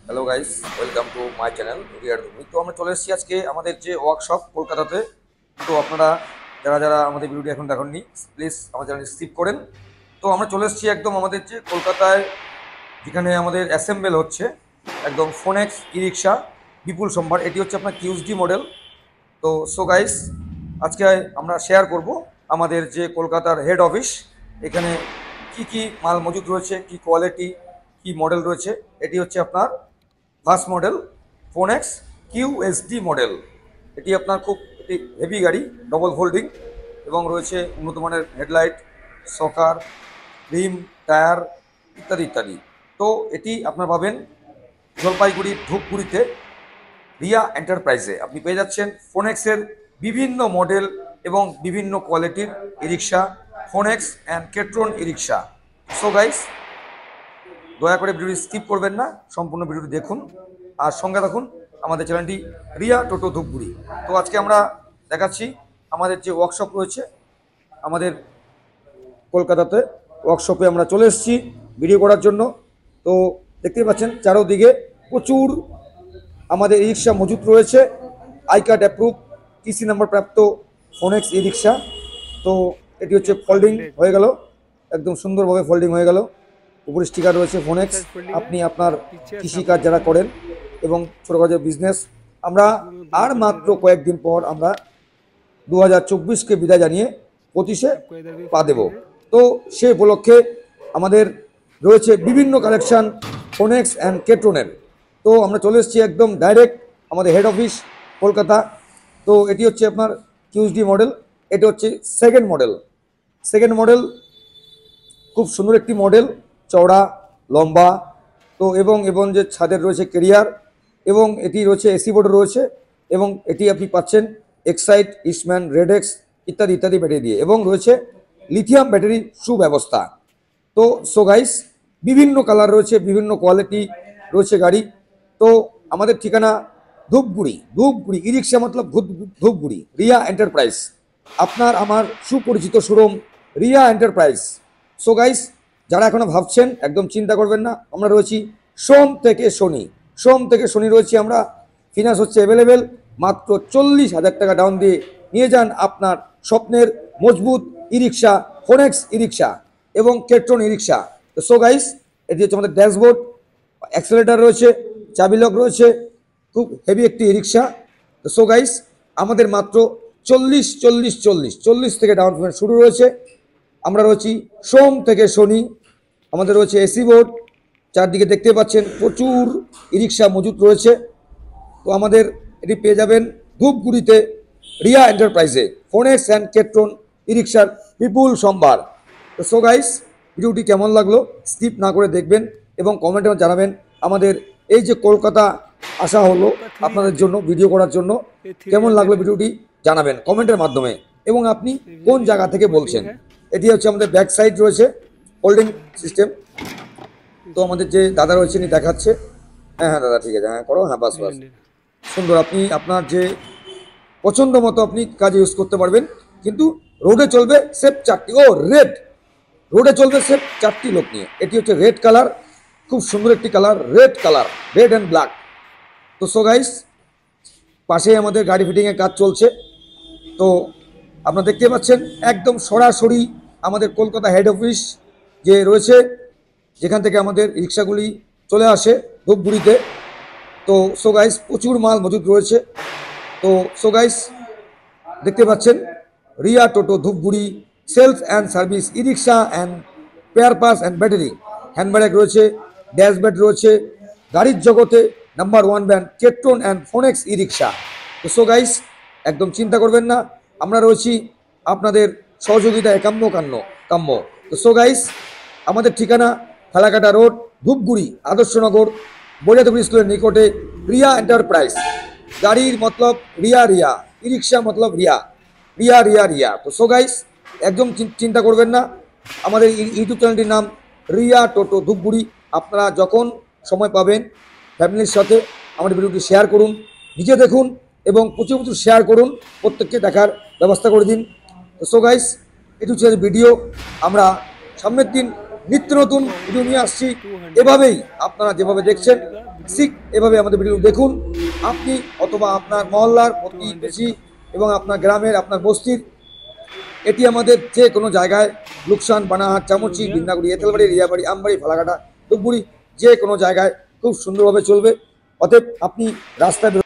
Hello guys, welcome to my channel রিয়ার তুমি। তো আমরা চলে এসেছি আজকে আমাদের যে ওয়ার্কশপ কলকাতাতে। তো আপনারা যারা যারা আমাদের ভিডিওটি এখন দেখেননি, প্লিজ আমার চ্যানেলটি স্কিপ করেন। তো আমরা চলে এসেছি একদম আমাদের যে কলকাতায় যেখানে আমাদের অ্যাসেম্বল হচ্ছে একদম ফোনেক্স ই রিক্সা বিপুল সম্ভার। এটি হচ্ছে আপনার কিউএসডি মডেল। তো গাইস, আজকে আমরা শেয়ার করব আমাদের যে কলকাতার হেড অফিস, এখানে কি কি মাল মজুদ রয়েছে, কি কোয়ালিটি, কি মডেল রয়েছে। এটি হচ্ছে আপনার first model phonics QSD model. এটি আপনার খুব একটি হেভি গাড়ি, ডবল ফোল্ডিং, এবং রয়েছে উন্নত মানের হেডলাইট, সকার, রিম, টায়ার ইত্যাদি ইত্যাদি। তো এটি আপনার পাবেন জলপাইগুড়ির ধূপগুড়িতে রিয়া এন্টারপ্রাইজে। আপনি পেয়ে যাচ্ছেন ফোনেক্সের বিভিন্ন মডেল এবং বিভিন্ন কোয়ালিটির e rickshaw, Phonex and Ketron e rickshaw. Guys, দয়া করে ভিডিওটি স্কিপ করবেন না, সম্পূর্ণ ভিডিওটি দেখুন আর সঙ্গে থাকুন আমাদের চ্যানেলটি রিয়া টোটো ধূপগুড়ি। তো আজকে আমরা দেখাচ্ছি আমাদের যে ওয়ার্কশপ রয়েছে আমাদের কলকাতাতে। ওয়ার্কশপে আমরা চলে এসেছি ভিডিও করার জন্য। তো দেখতেই পাচ্ছেন চারোদিকে প্রচুর আমাদের ই রিক্সা মজুত রয়েছে, I card approve, TC number প্রাপ্ত ফোনেক্স ই রিক্সা। তো এটি হচ্ছে ফোল্ডিং হয়ে গেল, একদম সুন্দরভাবে ফোল্ডিং হয়ে গেল। উপরে স্টিকার রয়েছে ফোনেক্স। আপনি আপনার কৃষিকাজ যারা করেন এবং ছোটোখাটো বিজনেস, আমরা আর মাত্র কয়েকদিন পর আমরা 2024কে বিদায় জানিয়ে 25-এ পা দেব। তো সে উপলক্ষে আমাদের রয়েছে বিভিন্ন কালেকশান ফোনেক্স অ্যান্ড কেট্রনের। তো আমরা চলে এসেছি একদম ডাইরেক্ট আমাদের হেড অফিস কলকাতা। তো এটি হচ্ছে আপনার কিউএসডি মডেল। এটি হচ্ছে সেকেন্ড মডেল, খুব সুন্দর একটি মডেল, চওড়া, লম্বা। তো এবং যে ছাদের রয়েছে কেরিয়ার, এবং এটি রয়েছে এসি বোর্ড রয়েছে, এবং এটি আপনি পাচ্ছেন এক্সাইট, ইস্টম্যান, রেডেক্স ইত্যাদি ইত্যাদি ব্যাটারি দিয়ে, এবং রয়েছে লিথিয়াম ব্যাটারি সুব্যবস্থা। তো গাইস, বিভিন্ন কালার রয়েছে, বিভিন্ন কোয়ালিটি রয়েছে গাড়ি। তো আমাদের ঠিকানা ধূপগুড়ি ই রিক্সা মতলব ধূপগুড়ি রিয়া এন্টারপ্রাইজ, আপনার আমার সুপরিচিত শোরুম রিয়া এন্টারপ্রাইজ। গাইস, যারা এখনো ভাবছেন, একদম চিন্তা করবেন না, আমরা রয়েছি সোম থেকে শনি রয়েছি আমরা। ফিনান্স হচ্ছে অ্যাভেলেবেল, মাত্র 40,000 টাকা ডাউন দিয়ে নিয়ে যান আপনার স্বপ্নের মজবুত ই রিক্সা, ফোনেক্স ই রিক্সা এবং কেট্রন ই রিক্সা। তো গাইস, এটি হচ্ছে আমাদের ড্যাশবোর্ড, অ্যাক্সেলেটার রয়েছে, চাবি লক রয়েছে, খুব হেভি একটি ই রিক্সা। তো গাইস, আমাদের মাত্র 40 থেকে ডাউন পেমেন্ট শুরু রয়েছে। আমরা রয়েছি সোম থেকে শনি, আমাদের রয়েছে এসি বোর্ড, চারদিকে দেখতে পাচ্ছেন প্রচুর ই রিক্সা মজুত রয়েছে। তো আমাদের এটি পেয়ে যাবেন ধূপগুড়িতে রিয়া এন্টারপ্রাইজে, ফোনেক্স অ্যান্ড কেট্রন ই রিক্সার বিপুল সম্ভার। তো গাইস, ভিডিওটি কেমন লাগলো স্কিপ না করে দেখবেন এবং কমেন্টে জানাবেন। আমাদের এই যে কলকাতা আসা হলো আপনাদের জন্য ভিডিও করার জন্য, কেমন লাগলো ভিডিওটি জানাবেন কমেন্টের মাধ্যমে, এবং আপনি কোন জায়গা থেকে বলছেন। এটি হচ্ছে আমাদের ব্যাক সাইড রয়েছে হোল্ডিং সিস্টেম। তো আমাদের যে দাদা রয়েছে উনি দেখাচ্ছে। হ্যাঁ দাদা, ঠিক আছে, হ্যাঁ করো, হ্যাঁ বাস। সুন্দর, আপনি আপনার যে পছন্দ মতো আপনি কাজে ইউজ করতে পারবেন, কিন্তু রোডে চলবে সেফ 4টি। রোডে চলবে সেফ 4টি লোক নিয়ে। এটি হচ্ছে রেড কালার, খুব সুন্দর একটি কালার, রেড অ্যান্ড ব্ল্যাক। তো গাইস, পাশে আমাদের গাড়ি ফিটিংয়ের কাজ চলছে। তো আপনারা দেখতে পাচ্ছেন একদম সরাসরি আমাদের কলকাতা হেড অফিস যে রয়েছে, যেখান থেকে আমাদের রিক্সাগুলি চলে আসে ধূপগুড়িতে। তো গাইস, প্রচুর মাল মজুদ রয়েছে। তো গাইস, দেখতে পাচ্ছেন Riya Toto Dhupguri, sales and service e rickshaw and spare parts and battery, handbag রয়েছে, ড্যাশবোর্ড রয়েছে, গাড়ির জগতে number 1 brand Ketron and Phonex e rickshaw. তো গাইস, একদম চিন্তা করবেন না, আমরা রয়েছি আপনাদের সহযোগিতা কাম্য। তো গাইস, আমাদের ঠিকানা ফালাকাটা রোড, ধূপগুড়ি, আদর্শনগর, বৈরাতুপুর স্কুলের নিকটে রিয়া এন্টারপ্রাইজ। গাড়ির মতলব রিয়া, ই রিক্সা মতলব রিয়া। তো গাইস, একদম চিন্তা করবেন না, আমাদের ইউটিউব চ্যানেলটির নাম রিয়া টোটো ধূপগুড়ি। আপনারা যখন সময় পাবেন ফ্যামিলির সাথে আমাদের ভিডিওটি শেয়ার করুন, নিজে দেখুন এবং প্রচুর শেয়ার করুন, প্রত্যেককে দেখার ব্যবস্থা করে দিন। তো গাইস, এটি হচ্ছে ভিডিও। আমরা সামনের দিন নিত্য নতুন ভিডিও নিয়ে আসছি। এভাবেই আপনারা যেভাবে দেখছেন ঠিক এভাবে আমাদের ভিডিও দেখুন। আপনি অথবা আপনার মহল্লার প্রতিবেশী এবং আপনার গ্রামের, আপনার বস্তির, এটি আমাদের যে কোনো জায়গায় লুকসান, বানাহাট, চামচি, বিন্দাগুড়ি, এঁতেলবাড়ি, রিয়াবাড়ি, আমবাড়ি, ফালাকাটা, ধূপগুড়ি, যে কোনো জায়গায় খুব সুন্দরভাবে চলবে। অতএব আপনি রাস্তায়